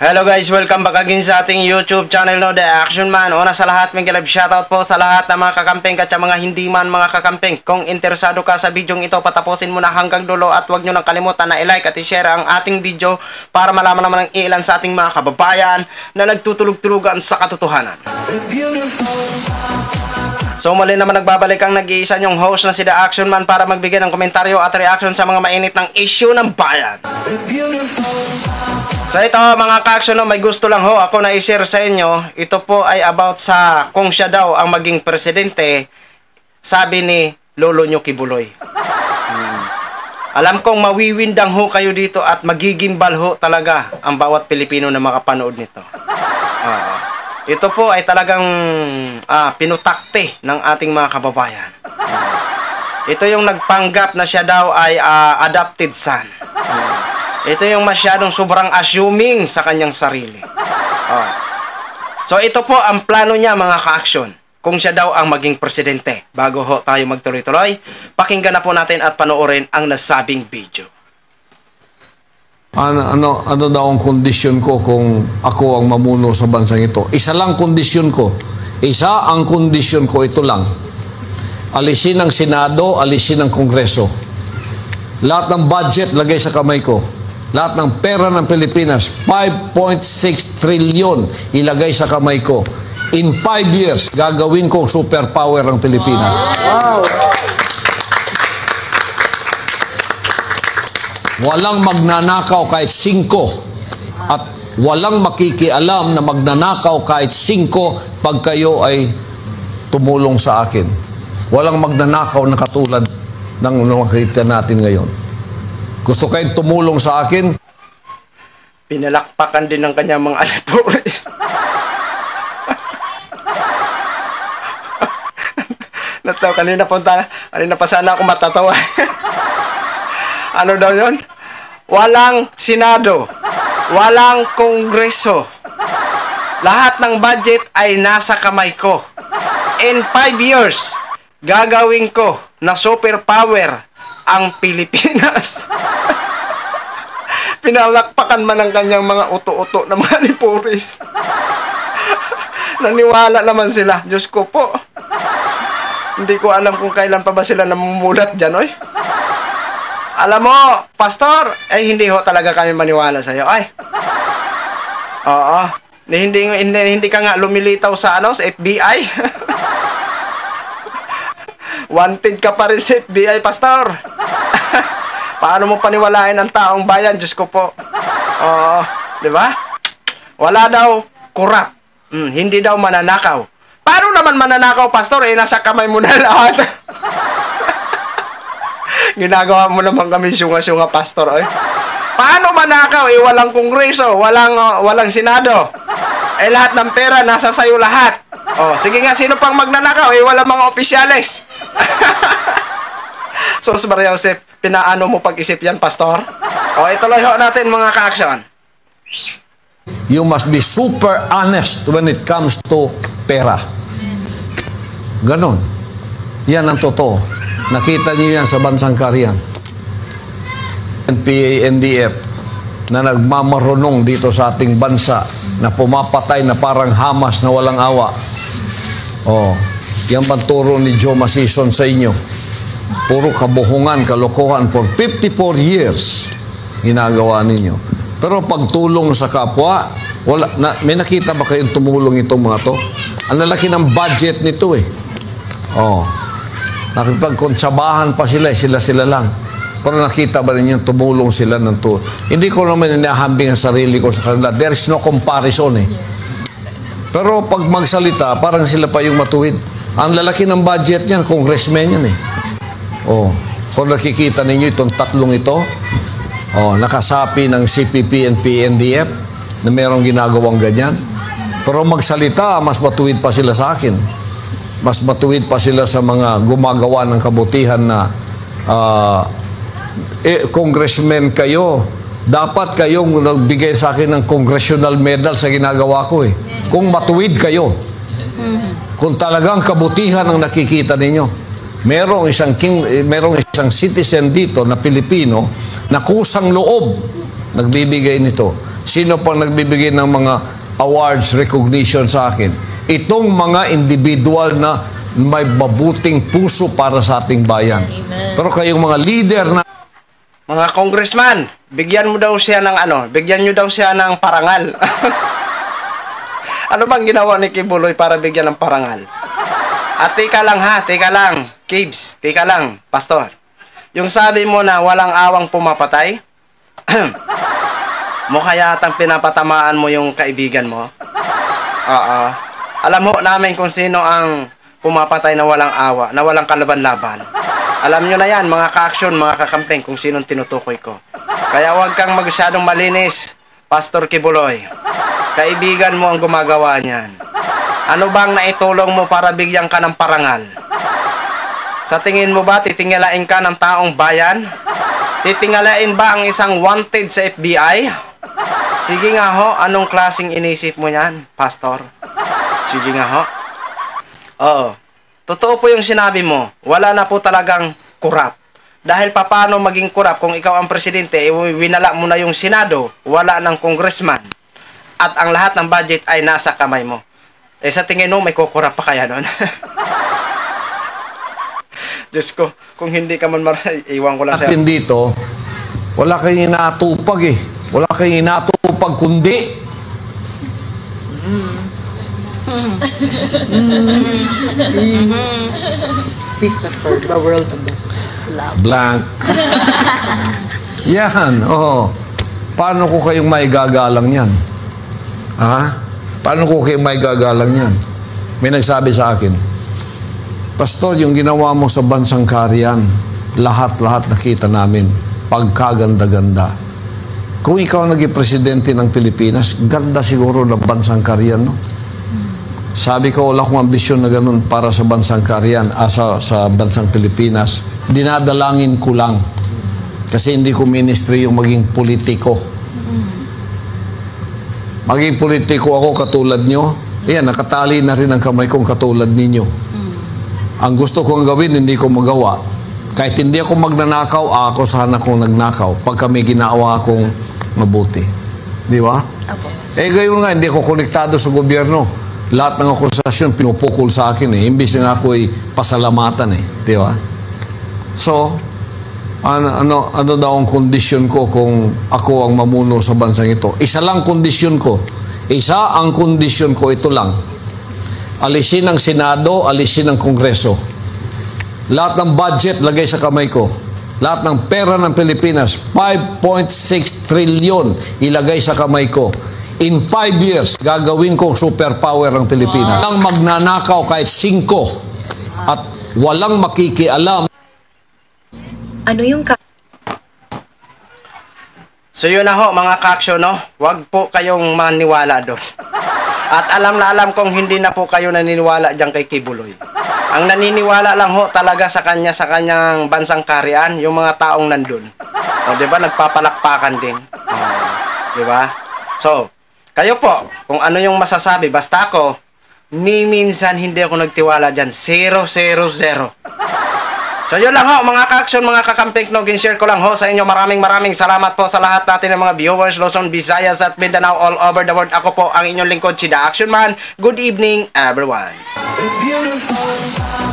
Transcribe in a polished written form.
Hello guys, welcome back again sa ating YouTube channel, no, The Action Man. Una sa lahat, may galab shoutout po sa lahat ng mga kakamping at sa mga hindi man mga kakamping. Kung interesado ka sa video ito, patapusin mo na hanggang dulo at huwag nyo nang kalimutan na i-like at i-share ang ating video para malaman naman ng ilan sa ating mga kababayan na nagtutulog-tulugan sa katotohanan. So muli naman nagbabalik ang nag-iisa nyong host na si The Action Man para magbigay ng komentaryo at reaction sa mga mainit ng issue ng bayan. So ito mga ka-action, may gusto lang ho ako na i-share sa inyo. Ito po ay about sa kung siya daw ang maging presidente, sabi ni Lolo nyo Kibuloy. Alam kong mawiwindang ho kayo dito at magigimbal ho talaga ang bawat Pilipino na makapanood nito. Ito po ay talagang pinutakte ng ating mga kababayan. Ito yung nagpanggap na siya daw ay adopted son. Ito yung masyadong sobrang assuming sa kanyang sarili. So ito po ang plano niya mga ka-action. Kung siya daw ang maging presidente. Bago ho tayo magtuloy-tuloy, pakinggan na po natin at panoorin ang nasabing video. Ano daw ang kondisyon ko kung ako ang mamuno sa bansang ito? Isa lang kondisyon ko. Isa ang kondisyon ko, ito lang. Alisin ang Senado, alisin ang Kongreso. Lahat ng budget lagay sa kamay ko. Lahat ng pera ng Pilipinas, 5.6 trillion ilagay sa kamay ko. In 5 years, gagawin kong superpower ang Pilipinas. Wow. Walang magnanakaw kahit 5 at walang makikialam na magnanakaw kahit 5 pag kayo ay tumulong sa akin. Walang magnanakaw na katulad ng makikita natin ngayon. Gusto kayong tumulong sa akin? Pinalakpakan din ng kanyang mga alipores. Nataw, kanina pa sana ako matatawa. Ano daw yun? Walang Senado, walang Kongreso. Lahat ng budget ay nasa kamay ko. In 5 years, gagawin ko na superpower ang Pilipinas. Pinalakpakan man ang kanyang mga uto-uto na mga lipuris. Naniwala naman sila. Diyos ko po. Hindi ko alam kung kailan pa ba sila namumulat dyan, oy. Alam mo, Pastor, hindi ho talaga kami maniwala sa'yo. Ay. Oo. Hindi ka nga lumilitaw sa sa FBI. Wanted ka pa rin sa FBI, Pastor. Paano mo paniwalain ang taong bayan? Diyos ko po. Di ba? Wala daw corrupt. Hindi daw mananakaw. Paano naman mananakaw, Pastor? Nasa kamay mo na lahat. Ginagawa mo naman kami syunga-syunga, Pastor. Paano manakaw? Walang Kongreso, walang Senado. Lahat ng pera nasa sayo lahat. Sige nga, sino pang magnanakaw? Wala mga opisyales. Sos Maria Joseph, pinaano mo pag-isip yan, Pastor? Ituloy ho natin mga ka-action. You must be super honest when it comes to pera. Ganon. Yan ang totoo. Nakita niyo yan sa bansang Korean. NPA, NDF na nagmamarunong dito sa ating bansa na pumapatay na parang Hamas na walang awa. Yan bang turo ni Joe Masison sa inyo? Puro kabuhungan, kalokohan for 54 years ginagawa ninyo. Pero pagtulong sa kapwa, may nakita ba kayong tumulong itong mga to? Ang lalaki ng budget nito nakipagkonsyabahan pa sila lang. Pero nakita ba ninyo tumulong sila ng to? Hindi ko naman inahambing ang sarili ko sa kanila. There is no comparison Pero pag magsalita, parang sila pa yung matuwid. Ang lalaki ng budget niyan, congressman yan kung nakikita ninyo itong tatlong ito, nakasapi ng CPP and PNDF na merong ginagawang ganyan. Pero magsalita, mas matuwid pa sila sa akin. Mas matuwid pa sila sa mga gumagawa ng kabutihan na congressman kayo. Dapat kayong nagbigay sa akin ng congressional medal sa ginagawa ko Kung matuwid kayo. Kung talagang kabutihan ang nakikita ninyo. Merong isang citizen dito na Pilipino na kusang loob nagbibigay nito. Sino pang nagbibigay ng mga awards, recognition sa akin? Itong mga individual na may mabuting puso para sa ating bayan. Amen. Pero kayong mga leader na Mga congressman, bigyan mo daw siya ng bigyan nyo daw siya ng parangal. Ano bang ginawa ni Kibuloy para bigyan ng parangal? At teka lang, Kibs, teka lang, Pastor. Yung sabi mo na walang awang pumapatay, mukha yatang pinapatamaan mo yung kaibigan mo. Oo. Alam mo namin kung sino ang pumapatay na walang awa, na walang kalaban-laban. Alam nyo na yan, mga ka-action, mga kakampeng, kung sinong tinutukoy ko. Kaya huwag kang masyadong malinis, Pastor Kibuloy. Kaibigan mo ang gumagawa niyan. Ano bang naitulong mo para bigyan ka ng parangal? Sa tingin mo ba, titingalain ka ng taong bayan? Titingalain ba ang isang wanted sa FBI? Sige nga ho, anong klaseng inisip mo yan, Pastor? Sige nga ho. Oo. Totoo po yung sinabi mo, wala na po talagang kurap. Dahil paano maging kurap kung ikaw ang presidente, winala mo na yung Senado, wala ng congressman, at ang lahat ng budget ay nasa kamay mo. Eh sa tingin mo, may kukurap pa kaya nun? Diyos ko, kung hindi ka man iwan ko lang sa'yo. natin dito, wala kayong inaatupag eh. Wala kayong inaatupag kundi Business for the world of this love. blank. Yan, oo. Paano ko kayong maigagalang yan? Ha? Paano ko kayong maigagalang yan? May nagsabi sa akin, Pastor, yung ginawa mo sa bansang Karian, lahat-lahat nakita namin. Pagkaganda-ganda. Kung ikaw naging presidente ng Pilipinas, ganda siguro ng bansang Karian, no? Sabi ko, wala akong ambisyon na ganun para sa bansang Karian, sa bansang Pilipinas. Dinadalangin ko lang. Kasi hindi ko ministry yung maging politiko. Maging politiko ako katulad nyo. Ayan, nakatali na rin ang kamay kong katulad ninyo. Ang gusto kong gawin, hindi ko magawa. Kahit hindi ako magnanakaw, ako sana kong nagnakaw pag kami ginawa akong mabuti. Di ba? Apo. Eh, gayon nga, hindi ako konektado sa gobyerno. Lahat ng akusasyon pinupukol sa akin eh. Imbis na ako ay pasalamatan eh. Di ba? So, ano daw ang kondisyon ko kung ako ang mamuno sa bansang ito? Isa lang kondisyon ko. Isa ang kondisyon ko, ito lang. Alisin ang Senado, alisin ang Kongreso. Lahat ng budget, lagay sa kamay ko. Lahat ng pera ng Pilipinas, 5.6 trillion, ilagay sa kamay ko. In 5 years, gagawin ko superpower ang Pilipinas. Walang magnanakaw kahit 5 at walang makikialam. Ano yung So yun na ho, mga kaksyo, no? Huwag po kayong maniwala doon. At alam na alam kong hindi na po kayo naniniwala dyan kay Kibuloy. Ang naniniwala lang ho talaga sa kanyang bansang Karian, yung mga taong nandun. O, di ba? Nagpapalakpakan din. Di ba? So, kayo po, kung ano yung masasabi, basta ako, ni minsan hindi ako nagtiwala dyan. 0, 0, 0. So yun lang ho, mga ka-action, mga kakamping, share ko lang ho sa inyo. Maraming salamat po sa lahat natin ng mga viewers, Luzon, Visayas at Mindanao all over the world. Ako po ang inyong lingkod, si The Action Man. Good evening, everyone. Beautiful.